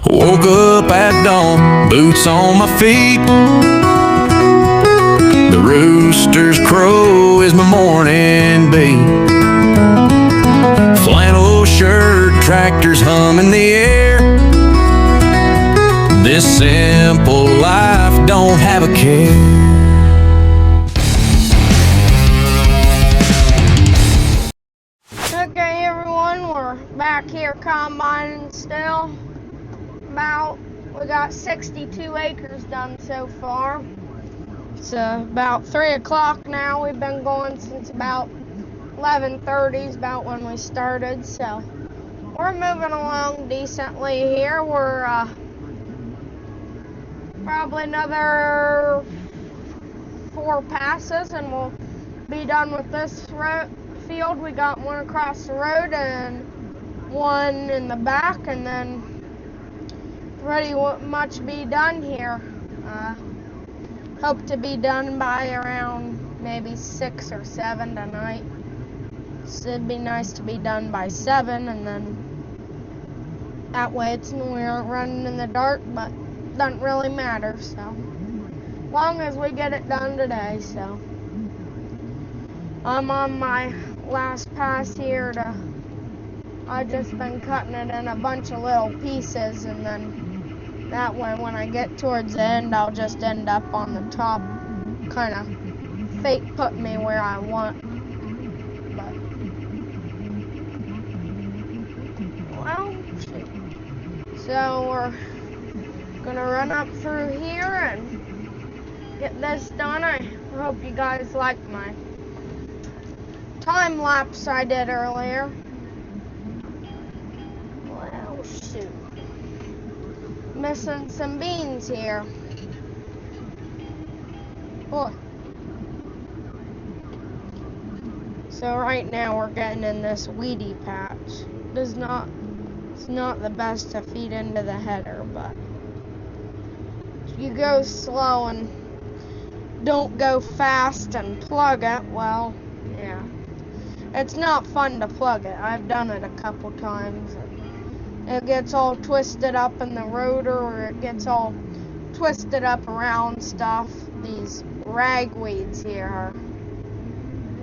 Woke up at dawn, boots on my feet. The rooster's crow is my morning beat. Flannel shirt, tractors hum in the air. This simple life don't have a care. Okay, everyone, we're back here combining still. We got 62 acres done so far. It's about 3 o'clock now. We've been going since about 11:30 is about when we started, so we're moving along decently here. We're probably another 4 passes and we'll be done with this field. We got one across the road and one in the back, and then pretty much be done here. Hope to be done by around maybe 6 or 7 tonight. So it'd be nice to be done by 7, and then that way we aren't running in the dark, but doesn't really matter, so long as we get it done today. So I'm on my last pass here. I've just been cutting it in a bunch of little pieces, and then that way when I get towards the end, I'll just end up on the top, kind of fate put me where I want. But, well, so we're gonna run up through here and get this done. I hope you guys like my time lapse I did earlier. Well, shoot. Missing some beans here. Oh. So right now we're getting in this weedy patch. It's not the best to feed into the header, but if you go slow and don't go fast and plug it, well, yeah. It's not fun to plug it. I've done it a couple times. It gets all twisted up in the rotor, or it gets all twisted up around stuff. These ragweeds here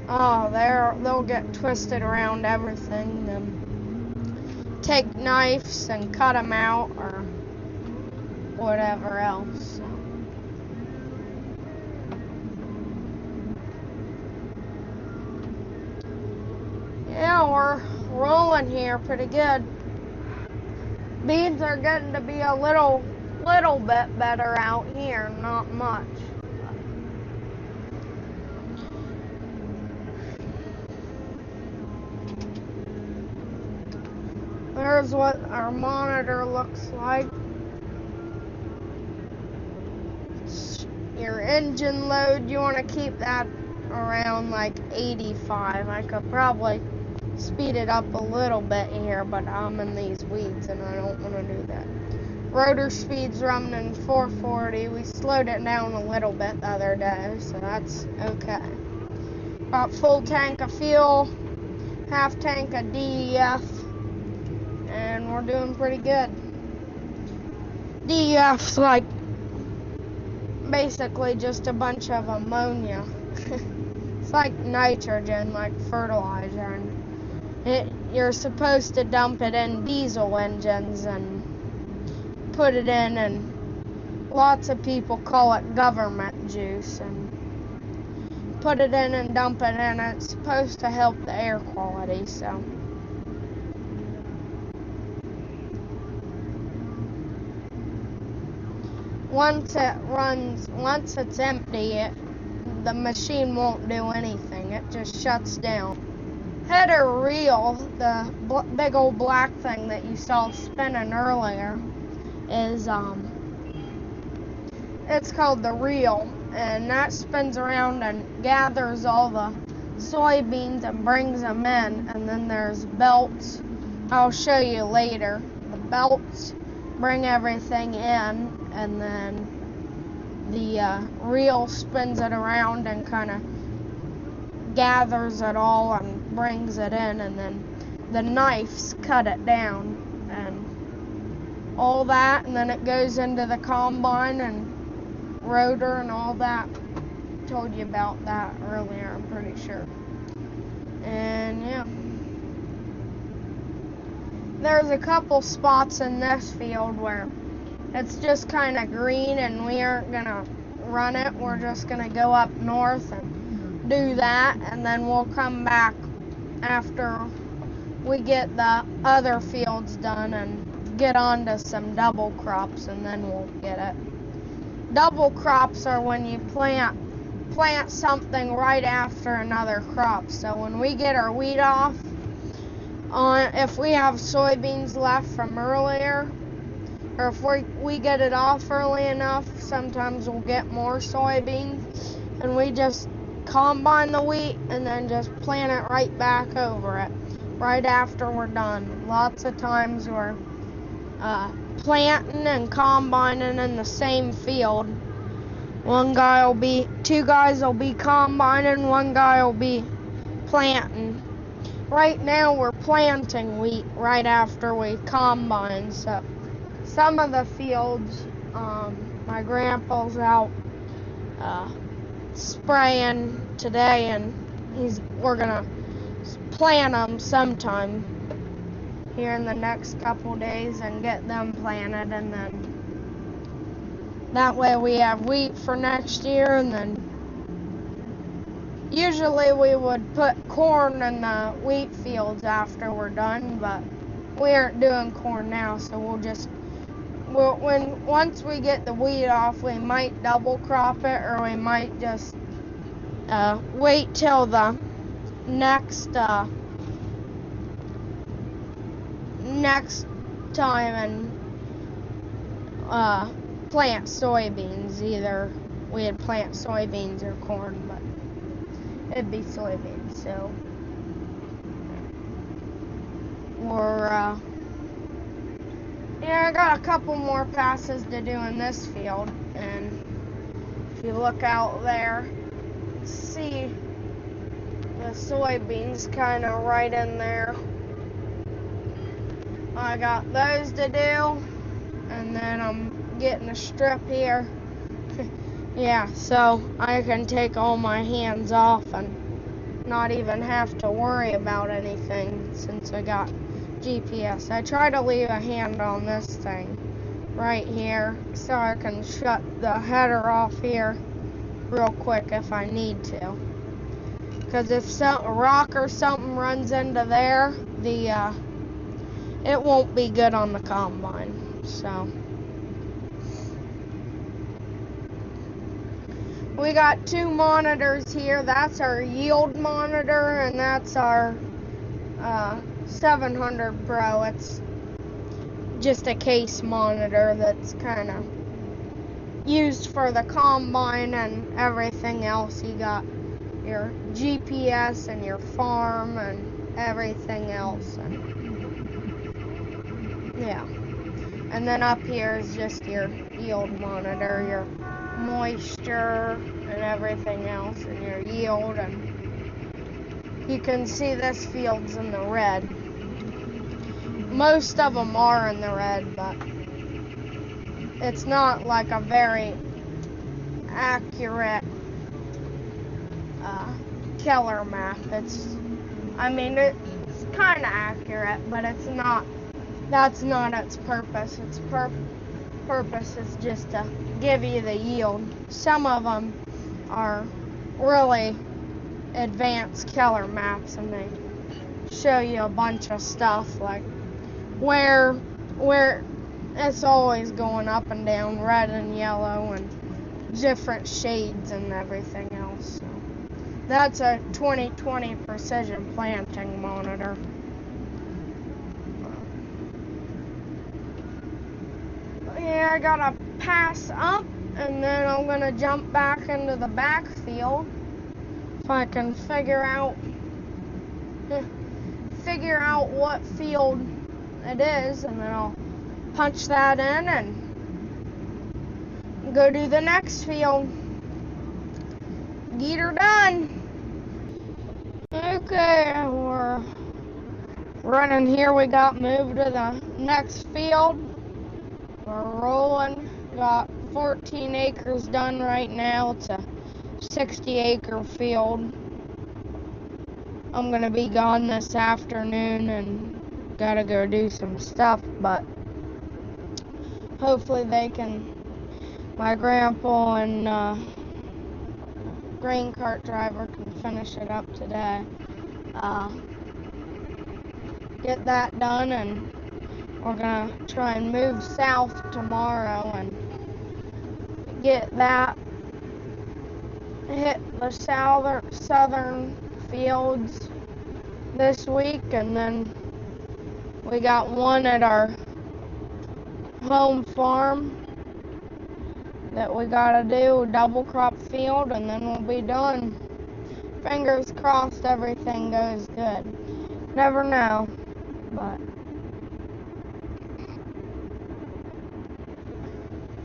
they'll get twisted around everything. Then take knives and cut them out, or whatever else. Yeah, we're rolling here pretty good. Beans are getting to be a little bit better out here, not much. There's what our monitor looks like. Your engine load, you want to keep that around like 85. I could probably speed it up a little bit here, but I'm in these weeds and I don't want to do that. Rotor speed's running 440. We slowed it down a little bit the other day, so that's okay. Got full tank of fuel, half tank of DEF, and we're doing pretty good. DEF's like basically just a bunch of ammonia. It's like nitrogen, like fertilizer, and you're supposed to dump it in diesel engines and put it in, and lots of people call it government juice, and put it in and dump it in. It's supposed to help the air quality, so once it's empty, the machine won't do anything. It just shuts down. Header reel, the big old black thing that you saw spinning earlier, is it's called the reel, and that spins around and gathers all the soybeans and brings them in. And then there's belts. I'll show you later. The belts bring everything in, and then the reel spins it around and kind of gathers it all and brings it in, and then the knives cut it down, and all that, and then it goes into the combine and rotor and all that. Told you about that earlier, I'm pretty sure. And yeah, there's a couple spots in this field where it's just kind of green and we aren't gonna run it. We're just gonna go up north and do that, and then we'll come back after we get the other fields done and get on to some double crops, and then we'll get it. Double crops are when you plant something right after another crop. So when we get our wheat off, if we have soybeans left from earlier, or if we get it off early enough, sometimes we'll get more soybeans, and we just combine the wheat and then just plant it right back over it right after we're done. Lots of times we're planting and combining in the same field. Two guys will be combining, one guy will be planting. Right now we're planting wheat right after we combine. So some of the fields, my grandpa's out spraying today, and we're gonna plant them sometime here in the next couple days and get them planted, and then that way we have wheat for next year. And then usually we would put corn in the wheat fields after we're done, but we aren't doing corn now, so once we get the wheat off, we might double crop it, or we might just wait till the next time and plant soybeans. Either we'd plant soybeans or corn, but it'd be soybeans. So I got a couple more passes to do in this field, and if you look out there, see the soybeans kind of right in there. I got those to do, and then I'm getting a strip here. Yeah, so I can take all my hands off and not even have to worry about anything since I got GPS. I try to leave a hand on this thing right here so I can shut the header off here real quick if I need to. Because if a rock or something runs into there, it won't be good on the combine. So we got two monitors here. That's our yield monitor, and that's our 700 Pro. It's just a case monitor that's kind of used for the combine and everything else. You got your GPS and your farm and everything else. And yeah. And then up here is just your yield monitor, your moisture and everything else, and your yield. And you can see this field's in the red. Most of them are in the red, but it's not like a very accurate killer map. It's kind of accurate, but it's not. That's not its purpose. Its purpose is just to give you the yield. Some of them are really advanced killer maps, and they show you a bunch of stuff like where it's always going up and down, red and yellow, and different shades and everything else. So that's a 2020 precision planting monitor. Yeah, I gotta pass up, and then I'm gonna jump back into the backfield if I can figure out what field it is, and then I'll punch that in and go do the next field. Get her done. Okay, we're running here. We got moved to the next field. We're rolling. Got 14 acres done right now. It's a 60-acre field. I'm gonna be gone this afternoon and gotta go do some stuff, but hopefully my grandpa and grain cart driver can finish it up today. Get that done, and we're gonna try and move south tomorrow and get that, hit the southern fields this week, and then we got one at our home farm that we gotta do, double crop field, and then we'll be done. Fingers crossed everything goes good. Never know, but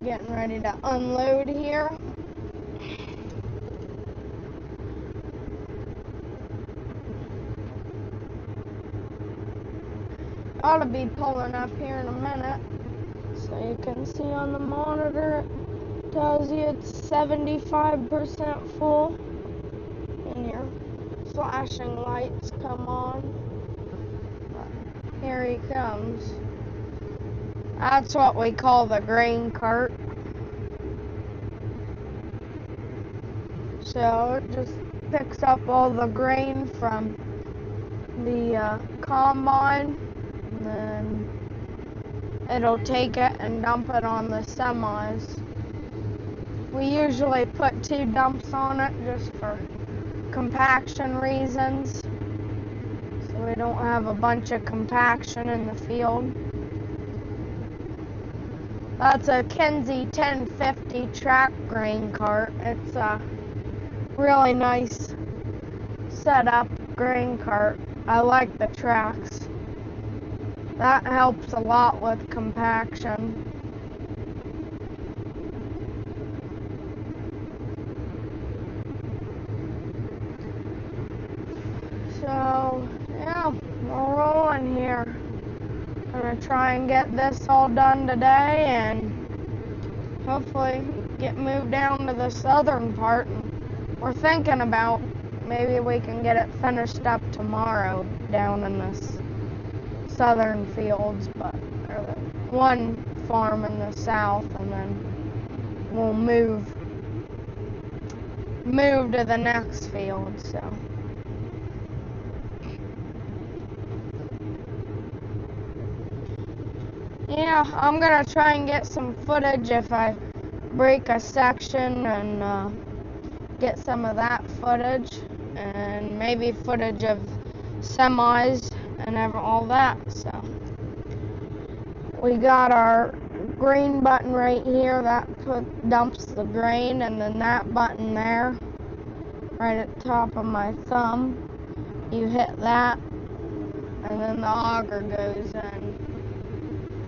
getting ready to unload here. Ought to be pulling up here in a minute, so you can see on the monitor it tells you it's 75% full, and your flashing lights come on. But here he comes. That's what we call the grain cart. So it just picks up all the grain from the combine, and then it'll take it and dump it on the semis. We usually put 2 dumps on it just for compaction reasons, so we don't have a bunch of compaction in the field. That's a Kinsey 1050 track grain cart. It's a really nice setup grain cart. I like the tracks. That helps a lot with compaction. So, yeah, we're rolling here. I'm gonna try and get this all done today and hopefully get moved down to the southern part. We're thinking about maybe we can get it finished up tomorrow down in this southern fields, but one farm in the south, and then we'll move to the next field. So yeah, I'm gonna try and get some footage if I break a section, and get some of that footage, and maybe footage of semis and all that. So we got our grain button right here that dumps the grain, and then that button there right at the top of my thumb, you hit that, and then the auger goes in,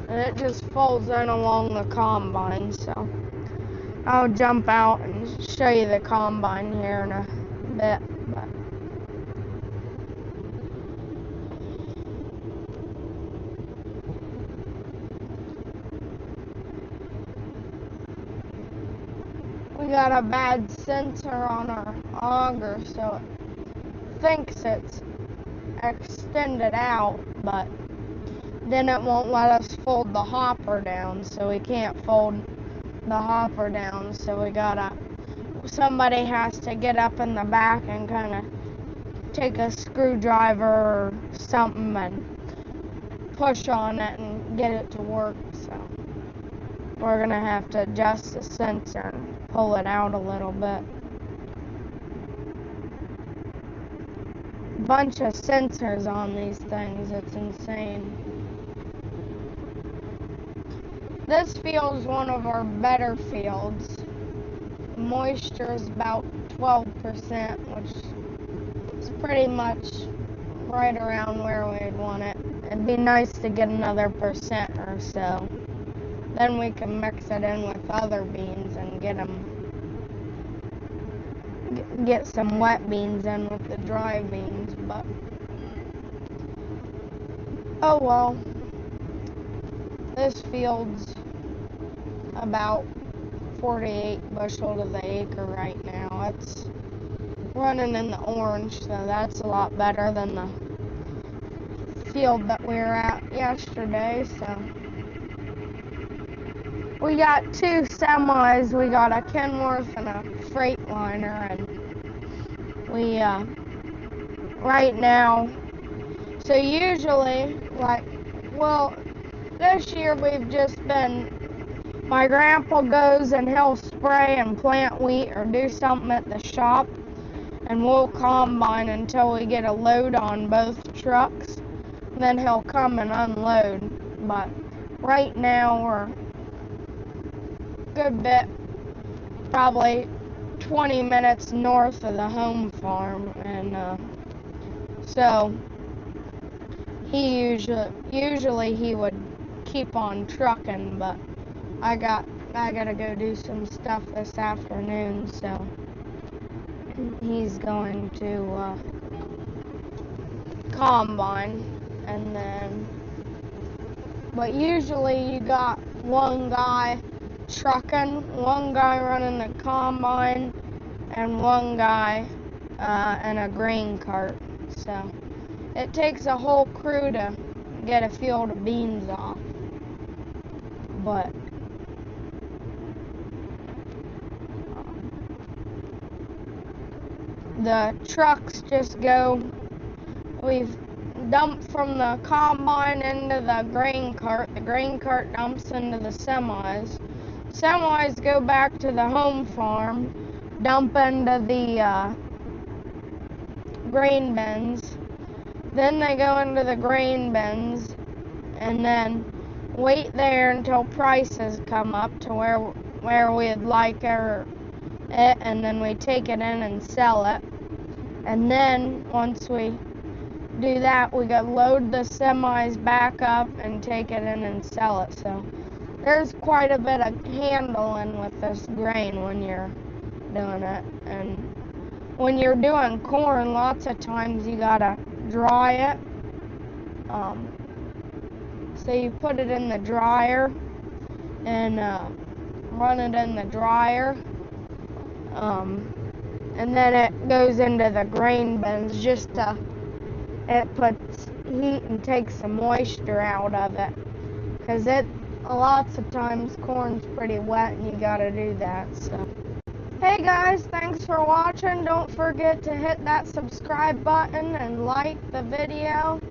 and it just folds in along the combine. So I'll jump out and show you the combine here in a bit. But we got a bad sensor on our auger, so it thinks it's extended out, but then it won't let us fold the hopper down, so we can't fold the hopper down. So somebody has to get up in the back and kind of take a screwdriver or something and push on it and get it to work. So we're gonna have to adjust the sensor and pull it out a little bit. Bunch of sensors on these things, it's insane. This field is one of our better fields. Moisture is about 12%, which is pretty much right around where we'd want it. It'd be nice to get another % or so. Then we can mix it in with other beans and get some wet beans in with the dry beans, but oh well. This field's about 48 bushel to the acre right now. It's running in the orange, so that's a lot better than the field that we were at yesterday. So we got 2 semis. We got a Kenworth and a Freightliner, and we right now, so usually, this year we've just been, my grandpa goes and he'll spray and plant wheat or do something at the shop, and we'll combine until we get a load on both trucks. Then he'll come and unload. But right now we're a good bit, probably 20 minutes north of the home farm, and so he usually he would keep on trucking, but I gotta go do some stuff this afternoon, so he's going to combine, and then, but usually you got one guy trucking, one guy running the combine, and one guy in a grain cart. So it takes a whole crew to get a field of beans off. But the trucks just go, we've dumped from the combine into the grain cart dumps into the semis. Semis go back to the home farm, dump into the grain bins. Then they go into the grain bins, and then wait there until prices come up to where we'd like it, and then we take it in and sell it. And then once we do that, we go load the semis back up and take it in and sell it. So there's quite a bit of handling with this grain when you're doing it. And when you're doing corn, lots of times you gotta dry it. So you put it in the dryer and run it in the dryer. And then it goes into the grain bins it puts heat and takes some moisture out of it. Because lots of times corn's pretty wet and you gotta do that, so. Hey guys, thanks for watching. Don't forget to hit that subscribe button and like the video.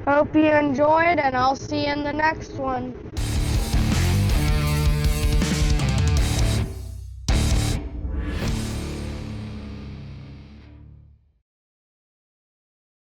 Hope you enjoyed, and I'll see you in the next one.